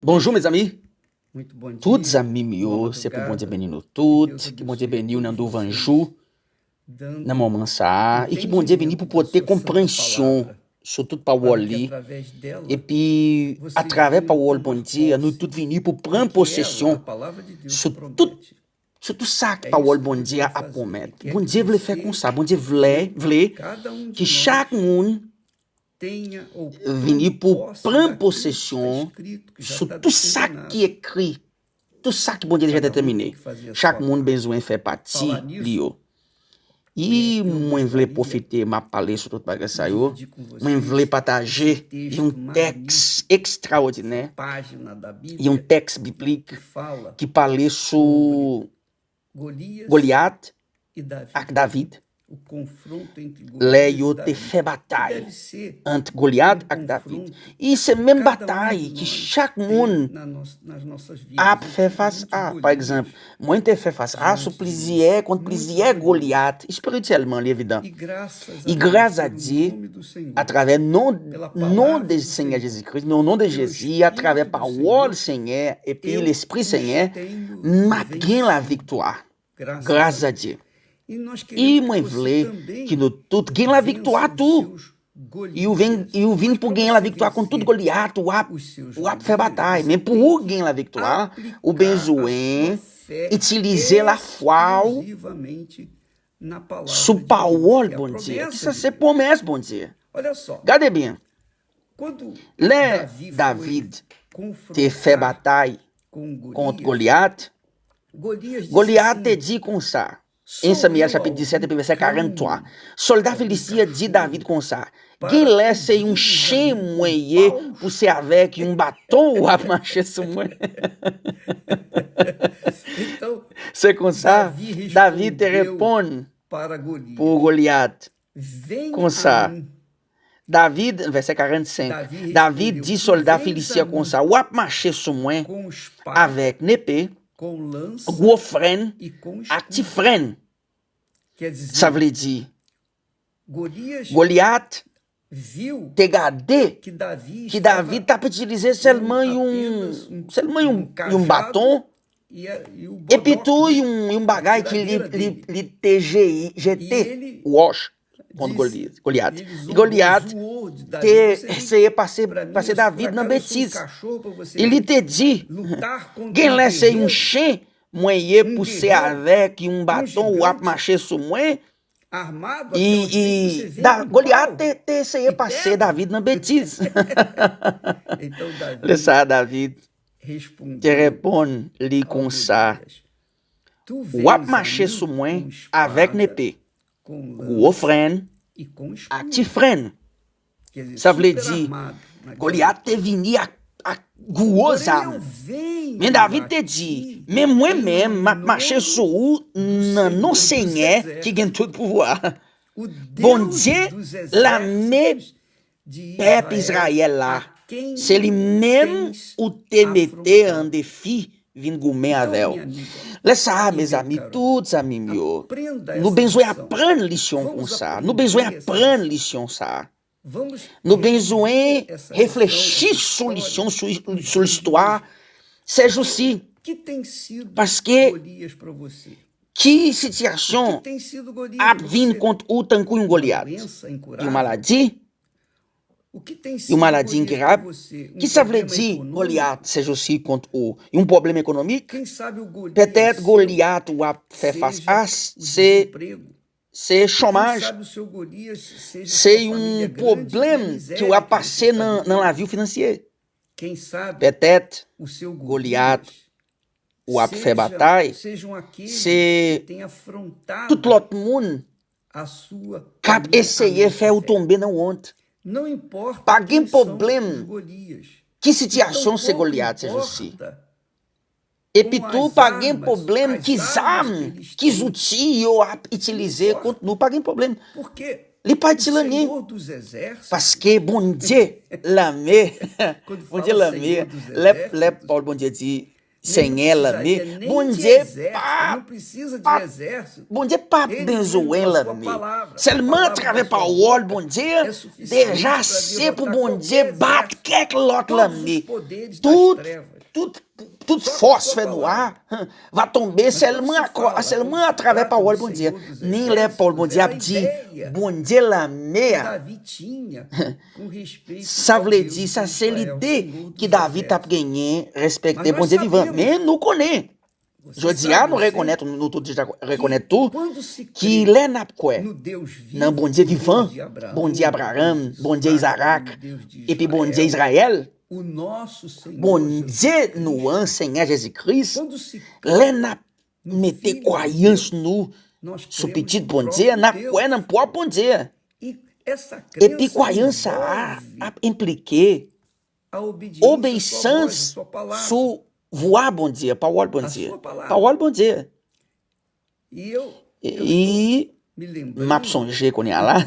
Bonjour, mes amis. Muito bom Tous dia, amis boa meus, c'est pour bon Dieu madrugada, bénir nous que Deus toutes, que bon Dieu abençoe bénir todos nous vocês, vanjou, dans dando moment ça, et que bon Dieu bénir entendimento pour da porter sua santa compréhension palavra, sur toute para parole que li, através et dela puis à vocês travers venham parole bon tomar Dieu, nous posse tous venir pour do prendre que ela, a possession palavra de Deus, sur promete. tout ça que É parole isso que bon Deus Dieu quer a fazer. Ele promettre. quer Bon que Dieu voulait faire comme você ça, bon Dieu e voulait cada que de chaque nós monde tenha ou tome venir pour posse prendre daquilo que está possession escrito, que já sur está tout ça qui determinado. est écrit. Tout ça que bon Dieu déjà Cada tem déterminé. que fazer a Chaque sua monde parte. besoin faire Falar partie nisso, li. E eu moi vle gostaria profiter ma parler sur tout bagay de sa yo. dividir com Moi vle vocês esse partager un texto texte magnífico, essa extraordinaire, página da un Bíblia texte que biblique fala qui parlait sur sobre Golias Goliath e Davi. ak David. O confronto entre Le Golias yo e te Davi, fait que bataille deve ser entre Goliath um ak David. confronto E se que même cada bataille de que nós chaque tem monde nas nossas a vidas. Eu fait tive face muitos à. Par Golias exemple, moi te fait face à sous diante de mim, plusieurs contre muitos plusieurs Golias. Goliath, spirituellement, évident. E graças E a Deus, grâce à pelo Dieu, nome do Senhor, à travers nom pela de palavra do Seigneur Senhor, Jésus-Christ, no nom de pelo Jésus, à travers Espírito do parole Senhor, Seigneur et puis eu l'Esprit os Seigneur, tenho m'a gain la vencido, victoire. graças Grâce a à Deus. Dieu. E nós E queremos que moi você vle que também nous tous gain la victoire vença os tout. seus E eu vim Golias. pour Mas gagner para la você victoire contre toute vencer Goliath, ou os seus faire Golias, bataille. você Mais pour tem gagner que la victoire, ou aplicar a sua besoin fé utiliser la foi exclusivamente na palavra sous de Deus, parole, que é a bon Dieu. promessa Ça, de c'est Deus. promesse, bon Dieu. Olha só, Regardez bien. quando Là, Davi David foi te fait confrontar bataille com contre Golias, Goliath. Golias disse Goliath te assim: dit comme ça. sou Em Samuel eu chapitre 17, algum verset 43. cão, Soldat algum Philistia dit David cachorro comme ça. Quem para laisse um pedir-vos a chien mim com moyen pour paus? se avec un bâton ou à marcher sur moi? Então, C'est comme ça. Davi David te respondeu répond para pour Golias: Goliath. venha Comme a ça. mim. David, verset 45. Davi David respondeu: dit tu soldat vens a Philistia comme mim ça. Ou à marcher sur moi com espada, avec une épée, com lança gros frein, e com à petit escudo. frein. Quer Ça dizer, veut dire, Golias Goliath viu te gardé que Davi que David t'a utilisé seulement um cajado bâton e o et puis bodoque, tout né? um bagage que Tiradeira dele. ele te E jeté ele wash contre disse, Goliath. ele E Goliath zoou de Davi. te Você vem essayé pra passer mim, David por na acaso eu sou bêtise. cachorro pra você Ele te dit, lutar contra quem laisse um guerreiro chien moyen um pousser guerreiro, avec un bâton ou à gigante marcher sur moi? armado até os dentes, você E vem com Goliath pau te essayé e passer pedra. David na bêtise. Então Davi Le ça, David te respondeu répond li ao comme ça. Golias: tu Ou à vens a marcher mim sur moi com avec une espada, épée, com gros lança frein, e com à escudo. petit frein. Quer dizer, Ça veut super dire, armado na guerra. Goliath te vini à gros Porém, eu armes. venho Mais David te dit, aqui mais moi-même, em m'a marché sur vous, non Senhor dos Seigneur qui Exércitos, gagne tout pouvoir. o Bon Deus Dieu, dos l'armée exércitos de peuple Israel, Israël là, a quem c'est lui-même tens ou te mettait en afrontado. défi, vin gourmet Então, avec. minha amiga Laisse ça, e mes meu amis, caro, tous amis meus. aprenda Nous essa besoin lição. apprendre lição com Vamos ça. Nous besoin aprender essa apprendre lição. lição ça. Vamos Nous besoin rever essa réfléchir lição, sur essa lição, história sur nos l'histoire. dias. C'est aussi O que tem sido parce que Golias para você? que O situation que tem sido Golias a para vindo você? contre ou tant qu'un Uma Goliath? doença Une incurável? maladie, O que tem une sido maladie Golias para incurable. você? Qui ça veut Problema dire econômico? Goliath, c'est aussi contre ou un problème économique? Quem sabe o Golias Peut-être seu Goliath ou a fait face seja à o c'est desemprego. c'est Quem chômage. sabe o seu Golias seja C'est sua família un grande e a problème qui miséria va que você passer está dans vivendo. la vie financière. Quem sabe Peut-être o seu Goliath Golias ou a fait bataille, sejam aqueles c'est que têm afrontado tout l'autre monde a sua qui a e a essayé de nossa faire fé. tomber dans la honte. Não importa Pas quem de são problème. os Golias. Que E situation c'est tampouco Goliath, c'est aussi. importa Et com puis tout, as pas de armas, problème, as qui armas armes, que eles qui têm. outils yo a utiliser Não contre nous, pas de problème. Porque Les pas o utiliser Senhor dos Exércitos, parce que bon Dieu, l'armée, quando bon Dieu fala l'armée, Senhor dos les Exércitos, Paul bon Dieu dit, sem ela precisaria me. nem Bom de dia, exército, pá. não precisa de pá. exército. Bom dia, papo Ele benzo mesmo, com a ela sua me. palavra, Se ele a manda palavra através da para sua o olho, boca bom dia, é suficiente deixa para sempre derrotar bom dia, qualquer bate exército, que lot lá todos os me. poderes das Tudo, trevas. tudo Só com a sua fósforo no palavra. ar. Vai tomber, se ele Mas quando manda se através para trata o olho, do bom dia. Senhor dos Nem leva para o olho, bom Exércitos, dia, é a abdi, ideia bom dia lá que meia. Davi tinha com respeito ao Savle Deus dit, de ça c'est Israel, l'idée Senhor que dos Davi t'a Exércitos. gagné, Mas respecter bon nós Dieu vivant. sabemos, Mais nous connaissons. Je você dis, sabe, nous eu sei, reconnaître, nous tous déjà que reconnaître tout, quando se qu'il crê est n'a quoi. no Deus Nan vivo, bon Dieu o Deus vivant, de Abraão, bon Dieu o Deus Abraham, de bon Dieu Isaac, Isaac, o Deus de et puis bon Dieu Israel, Israël, o nosso Senhor bon Jesus Dieu Cristo. nous, Seigneur Jésus-Christ, Quando se l'est crê n'a no mette Filho de croyance Deus, nous, nós sous cremos petit no bon Dieu, próprio n'a Deus. quoi nan propre bon Dieu. E essa Et puis crença croyance a envolve impliqué a obediência à sua voz, à obéissance sua palavra. sous voix bon Dieu, parole bon A Dieu, sua palavra. parole bon Dieu. E eu E me m'a lembrando songé qu'on y a là,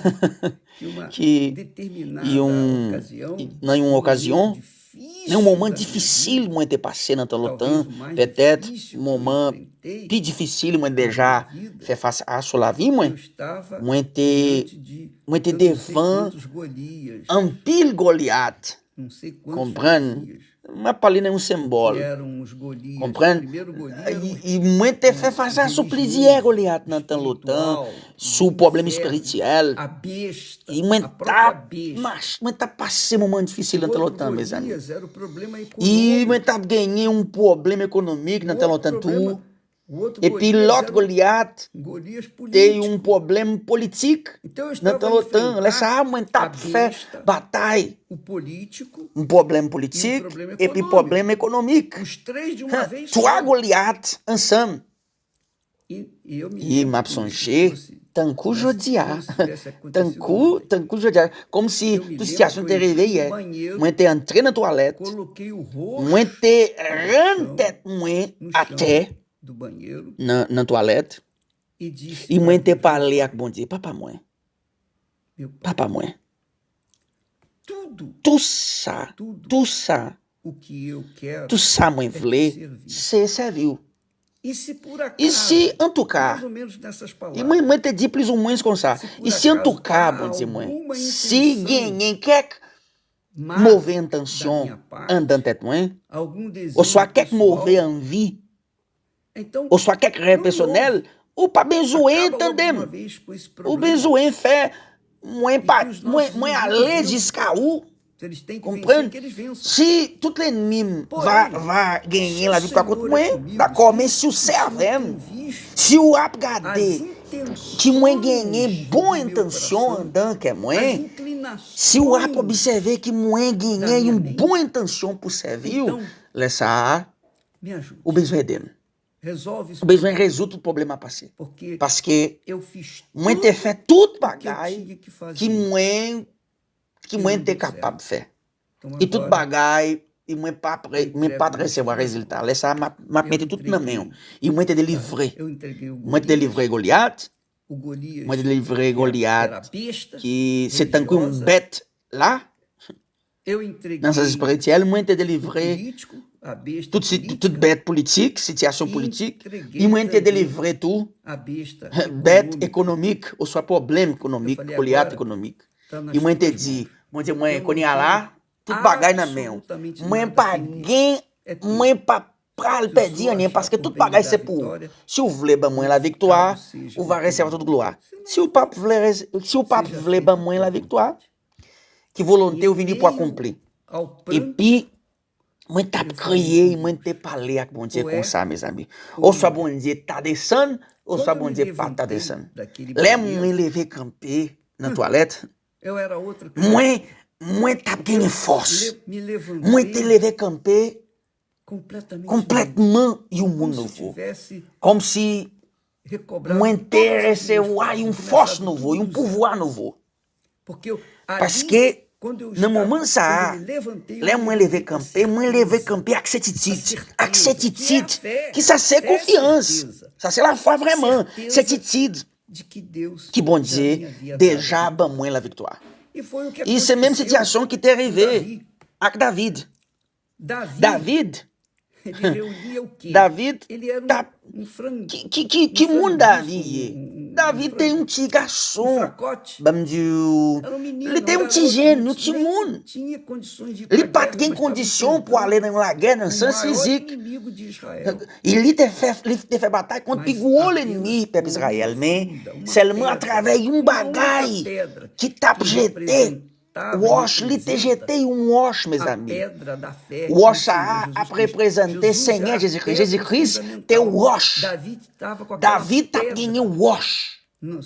que uma que determinada ocasião, ocasião, dans une occasion, difícil un moment da minha difficile, vida, moi, t'ai passé dans ton talvez temps, o mais peut-être, difícil un que eu moment enfrentei plus difficile, moi, na déjà, minha vida, fait face à sur la vie, moi, eu estava moi, t'ai diante de t'ai eu não sei devant quantos Golias, un pile Goliath, não sei quantos comprendre, Golias, mas para ali é um que symbole, eram os Golias. O comprendre? primeiro Golias era E moi, t'ai fait face à ce plaisir, Goliath, dans ton temps, sous problème spirituel. a besta, E moi, a própria tá, besta. mas, moi, tá passé um momento difícil O dans ton outro temps, mes amis. Golias era o problema E econômico. moi, tá ganhé um problème économique dans ton temps tout. O outro E puis Golias l'autre era Goliath Golias tem político. um problème politique Então eu dans estava ton temps. enfrentar Laisse moi, a tá fait besta, bataille. o político, Um problème politique problème et puis économique. problème économique. os três de uma vez Trois só. Goliath ensemble. E eu me E lembro m'a como songé, se tanco tivesse- jodia. como se tivesse acontecido ontem. Tanco jodia. Comme si Eu me toute situation lembro t'est que eu entrei réveillée. no banheiro, Moi, t'es entré dans la toilette. Coloquei o rosto Moi, t'es rentré moi no à chão terre do banheiro dans la toilette. e disse E pra moi, t'es Deus, parlé avec bon Dieu. Papa, moi. meu pai, Papa, moi. tudo Tout ça, o que eu quero tout ça, moi, voulais, servir. c'est servir. E se por acaso, E se, en tout cas, mais ou menos nessas e palavras, moi, te dit plus ou moins comme ça. Se por E se, en acaso tout cas, há bon Dieu, moi, alguma se intenção gagner quelque má mauvaise da intention minha parte, en dans tête, moi, algum desejo ou soit quelque pessoal, mauvais envie, então ou soit quelque rêve Não personnel, ou pas besoin, acaba logo de entendez? uma vez com esse Ou problema. besoin faire, moi, pas, que os nossos moi, inimigos aller vençam. jusqu'à où? Eles têm que Comprende? vencer, que eles vençam. Si tout l'ennemi Porém, va gagner se la o victoire Senhor contre é moi, comigo, d'accord, se mais o si vous Senhor servez, tem visto si vous as regardez, intenções que moi gagner bonne do meu intention coração, dans que moi, as inclinações si vous observez que moi gagner da minha une mente, bonne intention pour servir, então, laisse ça, me ajude. o besoin d'elle. Resolve isso, O besoin résout tout problème à passer. porque Parce que eu fiz moi tudo te fait toute que eu bagaille tinha que fazer. que moi não te deu capable de faire. Então, E toute agora, bagaille, e moi pas recevoir résultat. Laisse ça, m'a mettre tout na main. E moi te délivrer. eu entreguei o Moi te délivrer Goliath, o Golias, moi te délivrer era Goliath, besta, que c'est un coup une religiosa. bête là, Eu entreguei dans sa spirituelle, moi te o délivrer político, a besta toute política, bête politique, situation e politique, entreguei e moi te também délivrer tout a besta bête econômica. économique, ou soit problème économique, Eu falei, Goliath agora économique. Tá nas E moi te tuas dit, mãos. moi te moi Eu qu'on y não a lá, tenho toute bagaille na main. absolutamente Moi nada pas a perder. gain, É teu. moi pas pral Se perdu eu rien parce que achar toute por bem bagaille me c'est dar pour. vitória, Si vous voulez ben moi la victoire, seja vous o va teu recevoir nome. toute gloire. Senão, Si vous pas voulez, si vous pas seja voulez feita ben moi a la tua victoire, vontade. que volonté E ou venir pour meio accomplir. ao Et pranto, puis moi t'as eu crié, falei com moi Deus. t'ai parlé avec bon Dieu Ou comme é, ça mes amis. ou Ou soit não é. bon Dieu t'a descendu, ou Quando soit eu bon me Dieu pas t'a levantei descendu. daquele Là banheiro, moi levé camper dans toilette, eu era outra coisa. moi t'as gagné force. Me Moi te levantei levé camper completamente complètement un novo, monde como se nouveau. tivesse Comme si recobrado moi todas te as minhas recevoir une forças, force começado nouveau, tudo un do pouvoir zero. nouveau. Porque eu, ali, Parce que quando eu no estava, moment quando ça, eu me levantei, eu là me moi levantei levé com a camper, moi levé certeza, camper avec certitude, certeza, avec que é a certitude, fé, que ça c'est fé é confiance, certeza. ça c'est la foi vraiment, Certeza certitude, de que Deus que bon já Dieu me havia déjà dado. ban moi la victoire. E foi o que Et c'est même aconteceu situation qui t'est com arrivée Davi. avec David. Davi, David, Ele reunia o quê? David Ele era tá um frango. que mundo Davi David tem um petit Um garçon fracote. vamos dizer Era um menino. ele tem era um petit outro, gênio não um petit mundo tinha condições de ir ele pra pas guerra, tem mas estava condition pour aller enfrentando dans la guerre dans le o sens maior physique inimigo de Israel. ele te fait bataille contre Mas le gros apenas ennemi por peuple uma Israël mais funda, uma seulement à pedra, travers une uma única bagaille pedra qui tape que jeté representava e wash ele te representa jeté um wash mes a amis pedra da fé em wash Senhor a Jesus Cristo. représenter Jesus Seigneur era a Jésus-Christ pedra Jésus-Christ te fundamental. wash Davi estava com aquela David tá pedra gagné wash na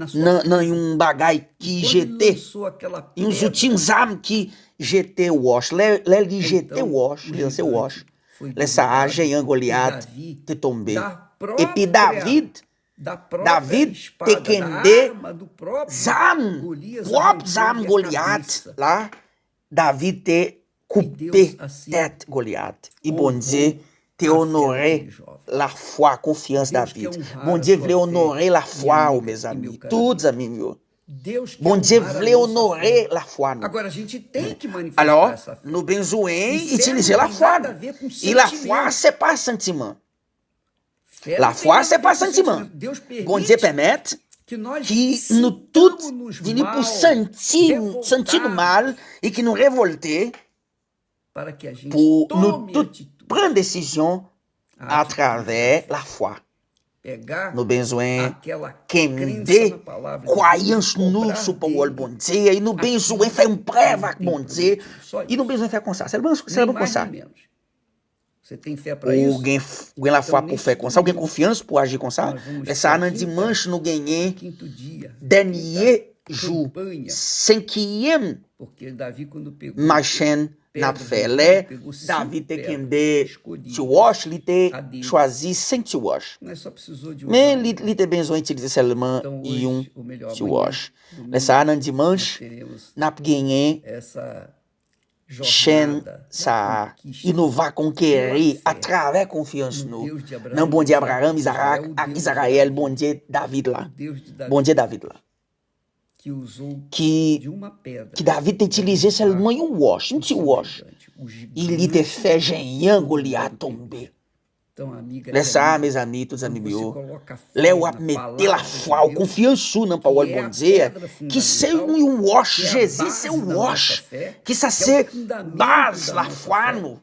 sua nan yon bagay ki Quando ele jete, lançou aquela yon pedra, zoutin zam ki jete wash. Lè li jete então, wash, o li lanse gigante wash. foi Lè sa a derrubado Jean e Goliath Davi, te tombe. da E pi própria David espada, te kende da arma do próprio zam, Golias, prop zam arrancou-lhe a Goliath. cabeça. Lá, David te Deus, coupe assim, tête Goliath. E honrou bon Dieu te a fé honoré daquele jovem. la foi, a confiance Deus David. quer honrar Bon a Dieu sua vle fé, honorer la minha foi, amiga ou mes e meu amis. caro Tous amigo. amis meus. Deus quer Bon Dieu honrar a vle nossa honorer fé. la foi nous. Agora, a gente tem que manifestar Alors, essa fé. nous besoin E fé utiliser não la tem foi. nada a ver com Et la foi, sentimento. c'est pas sentiment. Fé La não tem foi, nada a c'est ver pas com sentiment. sentimento. Deus Bon Dieu permite permet que nós que nous tous sintamos-nos venons mal, pour sentir revoltados, mal et qui nous révolter para que a gente pour nous tome tous atitude. prendre décision A à atitude travers da la fé. foi. Pegar Nous besoin aquela quem crença na palavra de Deus, croyance nous cobrar sur parole dele bon Dieu et nous besoin faire une preuve avec tem bon Dieu prometido. Só et nous isso. besoin faire comme ça. C'est bon Nem comme mais ça. nem menos. Você tem fé para Ou isso? gen la foi Então, pour faire comme ça, ou gen confiance pour agir comme ça. nós vamos Et ça, pra nan quinta- dimanche, nous gagner Quinto dia. dernier quinta jour, campanha, 5e porque Davi quando pegou machin pedra n'a fait. do Là, pegou 5 David te pedras kende escolhidas. tu wash, li te A Deus. choisi 5 tu wash. Mas só precisou de usar Mais um. li te besoin utiliser seulement Então yon hoje, ou melhor, tu amanhã, wash. domingo, Mais ça, nan nós dimanche, teremos n'a gagné essa chaîne jornada ça da conquista et nous va conquérir pela à fé travers confiance no nous Deus de Abraão, dans bon Dieu Abraham, Israel, Isaac, o Deus de Israël, Davi, bon Dieu David là. o Deus de Davi, Bon Dieu David là. que usou Que de uma pedra David te utilisé seulement un wash, un o petit seu wash. gigante, o Il te gigante fait géant Goliath tomber. Então, amiga, Laisse ça, amigo, mes amis, tous quando amis você meus. coloca fé Là où na a mettre palavra la de foi, ou Deus, confiance dans parole que é bon a Dieu, pedra que c'est fundamental, un wash, que é a Jésus base c'est da un nossa wash. fé, Que ça que é o c'est fundamento base da la nossa foi fé. nous.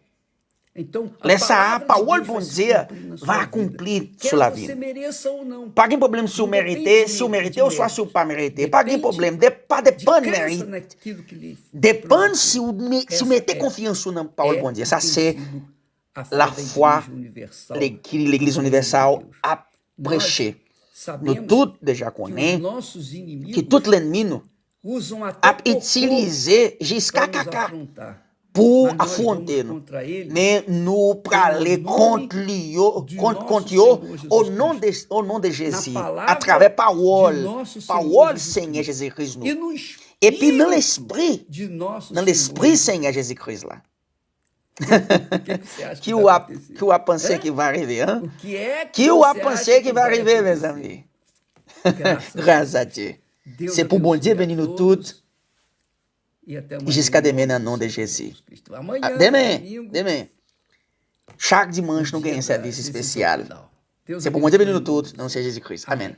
Então, Laisse ça, palavra de parole Deus bon vai se Dieu cumprir na sua va vida. accomplir Quer sur la você vie. mereça ou não. Pas de problème si vous Não depende méritez, de si vous mérito, méritez de ou soit mérito. si vous pas méritez. Pas de Depende problème, pas de dépend de crença mérite. naquilo que lhe Dépend si vous Essa mettez é- confiance dans parole bon Dieu. Ça e tem c'est sido a fé la da foi Igreja Universal l'Église do universelle Reino de Deus. a prêché. Sabemos Nous tous déjà que os connaissons nossos inimigos que tout l'ennemi nous usam até a cocô utilisé jusqu'à para nos caca afrontar. pour Mas nós affronter vamos nous. contra ele Mais nous parler nome contre lui, de contre nosso lui, Senhor Jesus au nom de Jésus, palavra à travers de parole, nosso Senhor parole Jesus Seigneur Cristo. Jésus-Christ e nous. no Et puis dans espírito l'esprit, de nosso dans Senhor l'esprit Jesus Seigneur Jésus-Christ là, Cristo. O que você acha que qui vai ou a acontecer? qui ou a pensé Hein? qu'il va arriver, hein? O que é que Qui ou a você pensé acha qu'il va vai arriver, mes acontecer? amis? Graças a Grâce à Dieu. Deus C'est pour bon Dieu abençoe a bénir nous todos. toutes E até amanhã, jusqu'à em demain nome dans do le nom de Senhor Jésus. Jesus Cristo. Amanhã, Demain, domingo, demain. Chaque dimanche, nous dia gagnons un da service visita spécial. final. Deus C'est pour mon Dieu bénir abençoe nous em nome toutes, do dans le Senhor. Jésus-Christ. Amém. Amen.